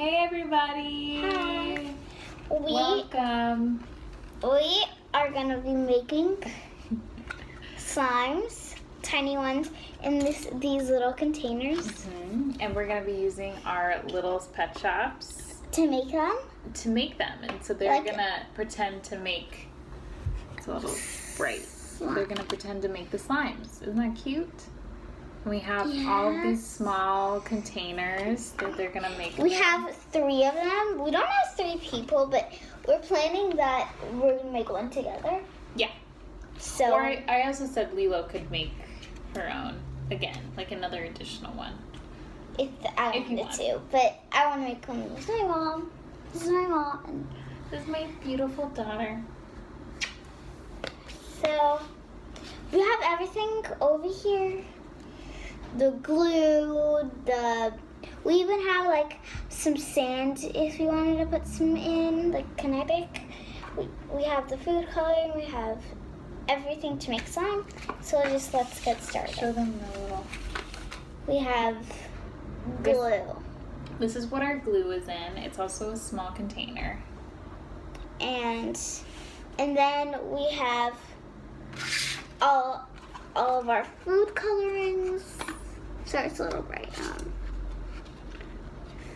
Hey everybody! Hi. Welcome. We are gonna be making slimes, tiny ones, in these little containers And we're gonna be using our little pet shops to make them. And so they're gonna pretend to make. It's a little bright. They're gonna pretend to make the slimes. Isn't that cute? And we have all of these small containers that they're gonna make. We have 3 of them. We don't have 3 people, but we're planning that we're gonna make one together. Yeah. So. Or I also said Lilo could make her own again, like another additional one. I wanted to, but I want to make one with my mom. This is my mom. And this is my beautiful daughter. so we have everything over here. The glue, we even have like some sand if you wanted to put some in, like kinetic. We have the food coloring, we have everything to make slime. So let's get started. Show them the little. We have glue. This is what our glue is in. It's also a small container. And then we have all of our food colorings. Sorry, it's a little bright.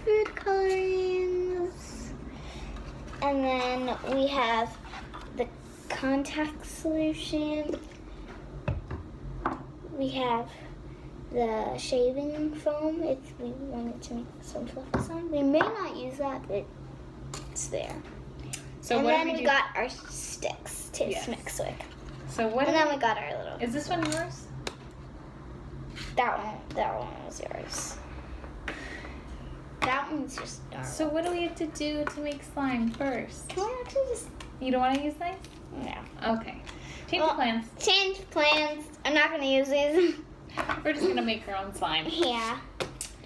Food colorings. And then we have the contact solution. We have the shaving foam if we wanted to make some fluffy slime. We may not use that, but it's there. So and what then did we got our sticks to mix with. So what? And then we got our little. Is this one yours? That one was yours. That one's just dark. So what do we have to do to make slime first? Can we actually just? You don't want to use these? No. Okay. Change plans. Change plans. I'm not gonna use these. We're just gonna make our own slime. Yeah.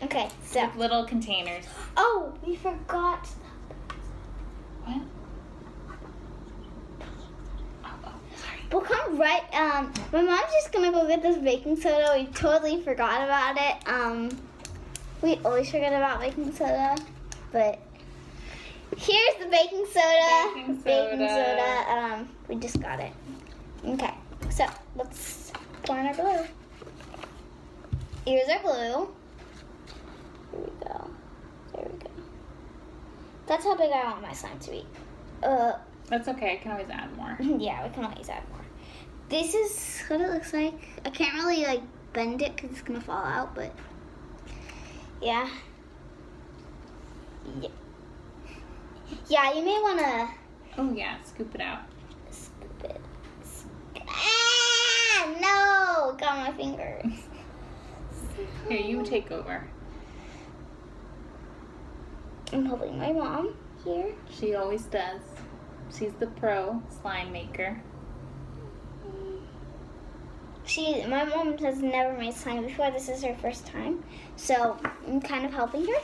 Okay. So. With little containers. Oh, we forgot. What? Sorry. We'll come right. My mom's just gonna go get this baking soda. We totally forgot about it. We always forget about baking soda, but here's the baking soda. Baking soda. We just got it. Okay, so let's pour in our glue. Here's our glue. Here we go. There we go. That's how big I want my slime to be. That's okay. I can always add more. Yeah, we can always add more. This is what it looks like. I can't really bend it because it's gonna fall out, but yeah. Yeah, you may wanna. Oh yeah, scoop it out. Scoop it. No! Got my fingers. Here, you take over. I'm helping my mom here. She always does. She's the pro slime maker. My mom has never made slime before. This is her first time. So I'm kind of helping her.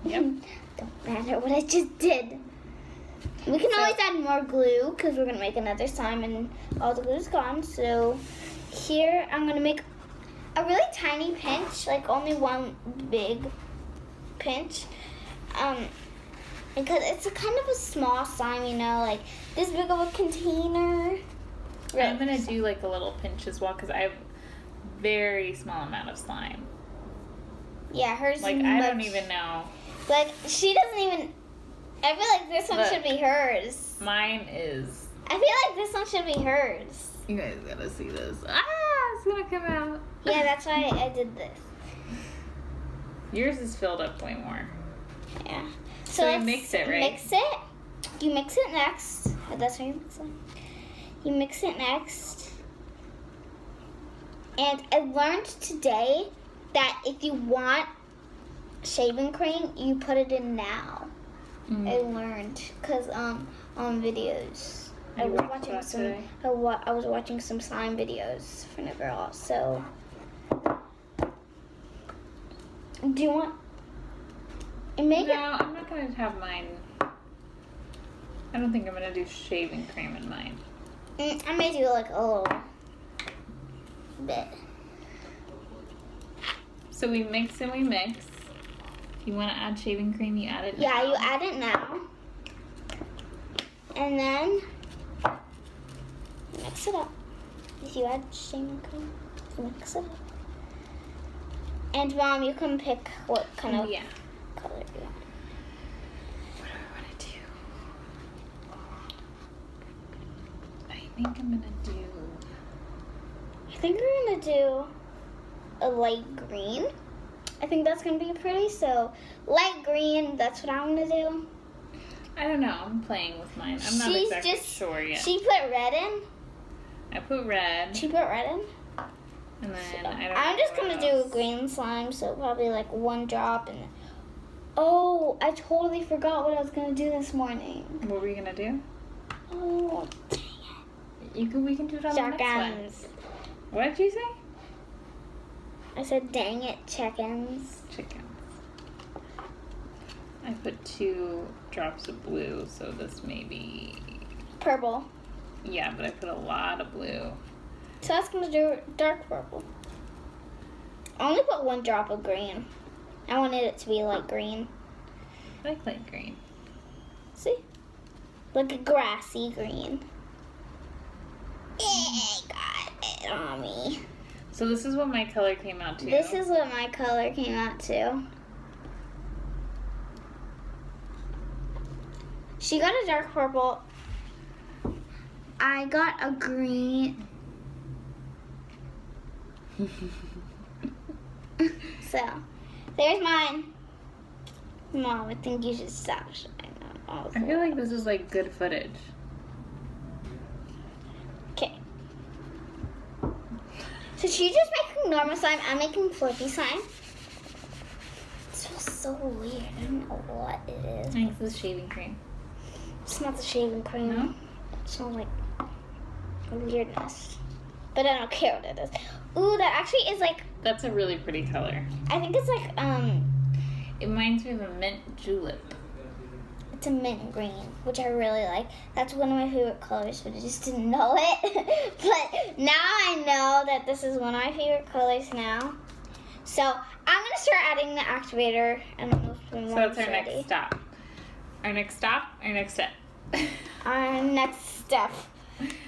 Yep. Don't matter what I just did. We can always add more glue because we're going to make another slime and all the glue's gone. So here I'm going to make a really tiny pinch, like only one big pinch. Because it's a kind of a small slime, you know, like this big of a container. Really. I'm going to do like a little pinch as well because I have very small amount of slime. Yeah, hers like I don't even know. Like she doesn't even. I feel like this one should be hers. Mine is. I feel like this one should be hers. You guys gotta see this. Ah, it's gonna come out. Yeah, that's why I did this. Yours is filled up way more. Yeah. So you mix it, right? Mix it. You mix it next. That's how you mix it. You mix it next. And I learned today that if you want shaving cream, you put it in now. I learned because on videos I was watching some slime videos for the girl. So do you want? No, I'm not gonna have mine. I don't think I'm gonna do shaving cream in mine. I may do like a little bit. So we mix and we mix. You want to add shaving cream, you add it now. Yeah, you add it now. And then mix it up. If you add shaving cream, mix it up. And Mom, you can pick what kind of color you want. What do I want to do? I think I'm going to do... I think we're going to do a light green. I think that's going to be pretty, so light green, that's what I'm going to do. I don't know, I'm playing with mine. I'm not exactly sure yet. She put red in. I put red. She put red in. And then So, I don't I'm know just going to do a green slime, so probably like 1 drop. And oh, I totally forgot what I was going to do this morning. What were you going to do? Oh, dang it. We can do it on the next Chickens. one. What did you say? I said, dang it, chickens. Chickens. I put 2 drops of blue, so this may be... Purple. Yeah, but I put a lot of blue. So that's going to do dark purple. I only put 1 drop of green. I wanted it to be light green. I like light green. See? Like a grassy green. Got it on me. So this is what my color came out to. This is what my color came out to. She got a dark purple. I got a green. So, there's mine. Mom, I think you should stop shining on all I feel like this is like good footage. Okay. So she's just making normal slime. I'm making flippy slime. It smells so weird. I don't know what it is. I think this is shaving cream. It smells like shaving cream. No? It smells like weirdness. But I don't care what it is. Ooh, that actually is like... That's a really pretty color. I think it's like, It reminds me of a mint julep. it's a mint green, which I really like. That's one of my favorite colors, but I just didn't know it. But now I know that this is one of my favorite colors now. So I'm going to start adding the activator. I don't know if So Mom's that's our ready. next stop. Our next stop, our next step. Our next step.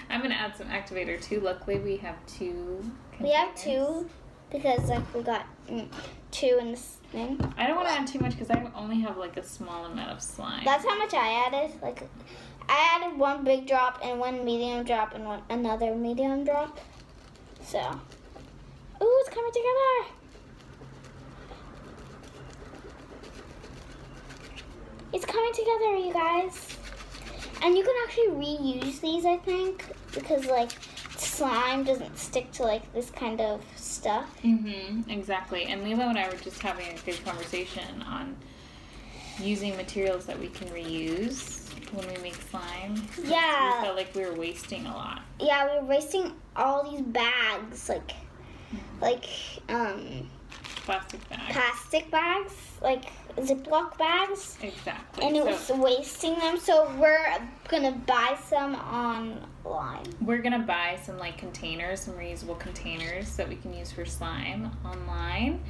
I'm going to add some activator too. Luckily, we have 2 We have containers. 2 because like we got 2 in this thing. I don't want to add too much because I only have like a small amount of slime. That's how much I added. Like I added 1 big drop and 1 medium drop and another medium drop. So, ooh, it's coming together. It's coming together, you guys. And you can actually reuse these, I think, because like slime doesn't stick to like this kind of stuff. Exactly. And Lilo and I were just having a good conversation on using materials that we can reuse when we make slime. Yeah. We felt like we were wasting a lot. Yeah, we were wasting all these bags, like Plastic bags. plastic bags, like Ziploc bags, Exactly. and it was wasting them. So we're gonna buy some online. We're gonna buy some like containers, some reusable containers that we can use for slime online.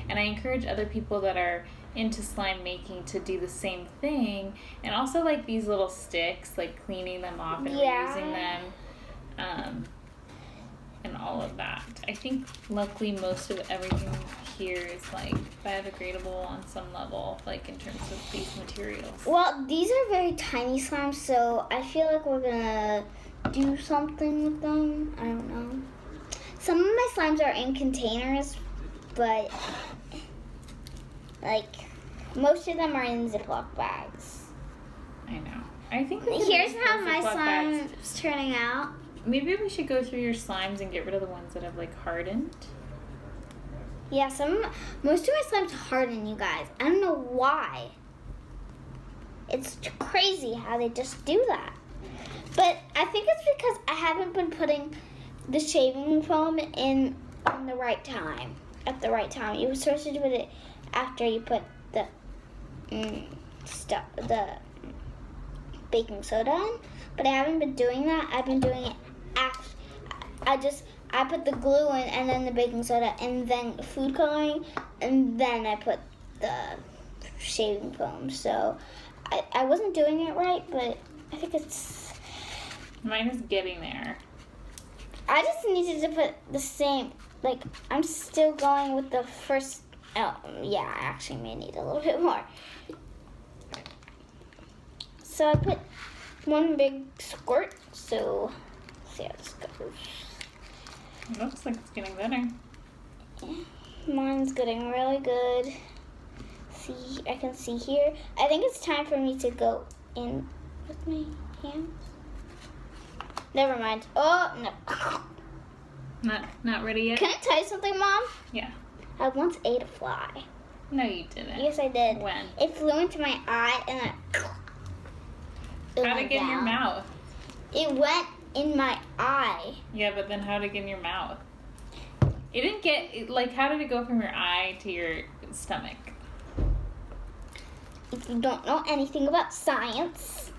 And I encourage other people that are into slime making to do the same thing. And also like these little sticks, like cleaning them off and reusing them. And all of that. I think luckily most of everything here is like biodegradable on some level, like in terms of these materials. Well, these are very tiny slimes, so I feel like we're gonna do something with them. I don't know. Some of my slimes are in containers, but like most of them are in Ziploc bags. I know. I think we Here's can how use my Ziploc bags. slime's turning out. Maybe we should go through your slimes and get rid of the ones that have like hardened. Yeah, most of my slimes harden, you guys. I don't know why. It's crazy how they just do that. But I think it's because I haven't been putting the shaving foam in on the right time. At the right time. You were supposed to do it after you put the the baking soda in, but I haven't been doing that. I've been doing it after. I put the glue in and then the baking soda and then food coloring and then I put the shaving foam. So I wasn't doing it right, but I think it's... Mine is getting there. I just needed to put the same, like, I'm still going with the first, oh, yeah, I actually may need a little bit more. So I put one big squirt, so let's see how this goes. It looks like it's getting better. Mine's getting really good. See, I can see here. I think it's time for me to go in with my hands. Never mind. Oh, no. Not ready yet? Can I tell you something, Mom? Yeah. I once ate a fly. No, you didn't. Yes, I did. When? It flew into my eye and How'd it get in your mouth? It went in my eye. Yeah, but then how'd it get in your mouth? It didn't get, like, how did it go from your eye to your stomach? If you don't know anything about science,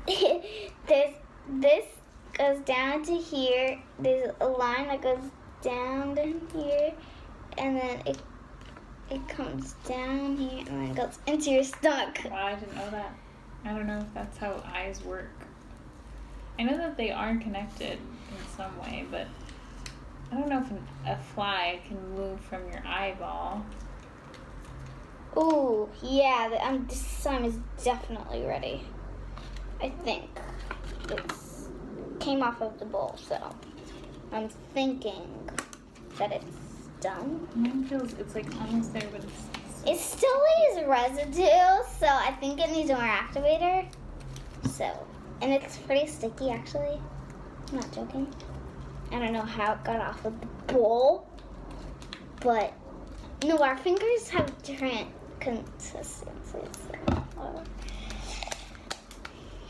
this goes down to here. There's a line that goes down to here, and then it comes down here, and then it goes into your stomach. Wow, I didn't know that. I don't know if that's how eyes work. I know that they are connected in some way, but I don't know if a fly can move from your eyeball. Ooh, yeah, this slime is definitely ready. I think it came off of the bowl, so I'm thinking that it's done. Mine feels, it's like almost there, but It still leaves residue, so I think it needs more activator. So, and it's pretty sticky actually. I'm not joking. I don't know how it got off of the bowl, but no, our fingers have different consistencies. So,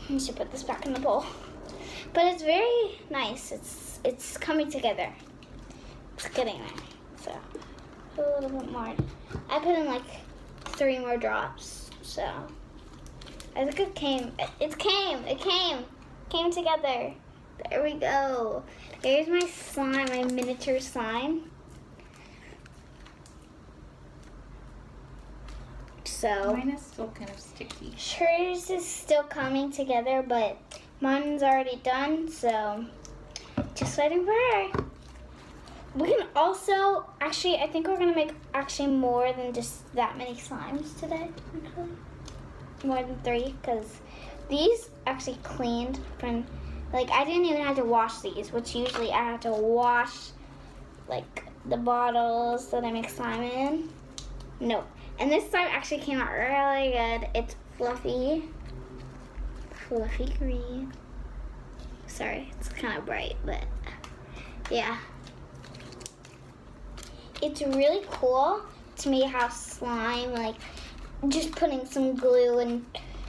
I should put this back in the bowl. But it's very nice. It's coming together. It's getting there. So a little bit more. I put in like 3 more drops. So I think it came together. There we go. Here's my slime, my miniature slime. So mine is still kind of sticky. hers is still coming together, but mine's already done, so just waiting for her. We can also, actually, I think we're gonna make actually more than just that many slimes today, actually. More than 3, because these actually cleaned from, like, I didn't even have to wash these, which usually I have to wash, like, the bottles that I make slime in. No. And this slime actually came out really good. It's fluffy green. Sorry, it's kind of bright, but yeah. It's really cool to me how slime, like, just putting some glue and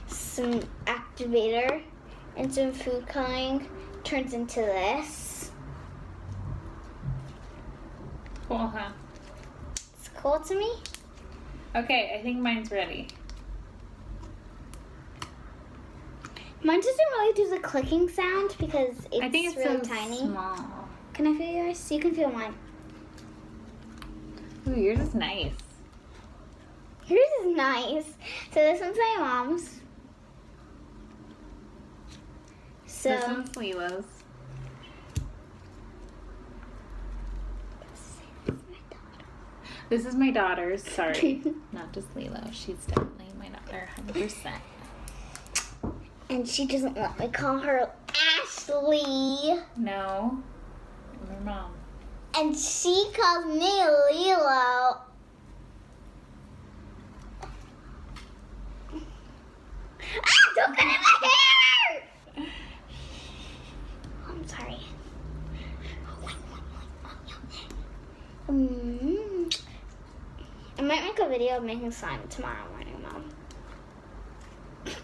some activator and some food coloring turns into this. Cool, huh? It's cool to me. Okay, I think mine's ready. Mine doesn't really do the clicking sound because it's, I think it's really so tiny. small. Can I feel yours? You can feel mine. Ooh, yours is nice. Yours is nice. So this one's my mom's. So This one's Lilo's. This is my daughter's. Sorry, not just Lilo. She's definitely my daughter, 100%. And she doesn't let me call her Ashley. No, I'm her mom. And she calls me Lilo. Ah, don't get in my hair! I'm sorry. I might make a video of making slime tomorrow morning, Mom.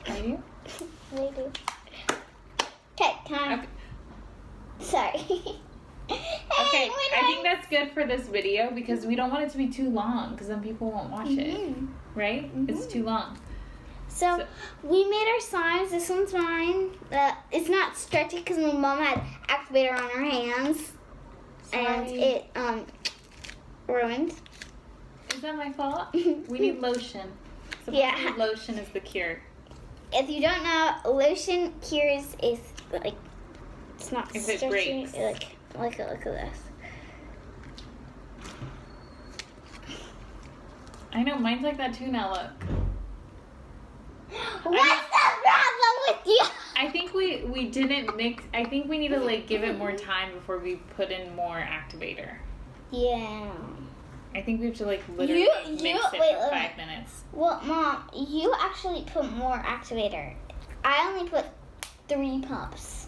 Are you? Maybe. Okay, can I? Okay. Sorry. Okay, I think that's good for this video because we don't want it to be too long because then people won't watch it, right? It's too long. So we made our slimes. This one's mine. It's not stretchy because my mom had activator on her hands, and it ruined. Is that my fault? We need lotion. Supposedly lotion is the cure. If you don't know, lotion cures is like, it's not If it stretchy. breaks. Look at this. I know, mine's like that too now, look. What's the problem with you? I think we didn't mix. I think we need to like give it more time before we put in more activator. Yeah. I think we have to like literally mix it for 5 minutes. Well, Mom, you actually put more activator. I only put 3 pumps.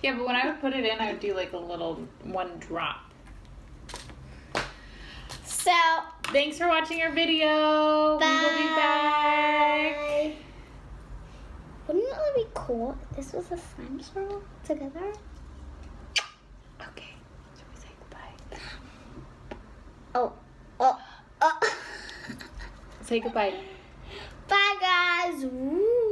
Yeah, but when I would put it in, I would do like a little 1 drop. So, thanks for watching our video. bye. We will be back. Wouldn't it really be cool if this was a slime swirl together? Okay, should we say goodbye? Oh. Say goodbye. Bye, guys. Woo.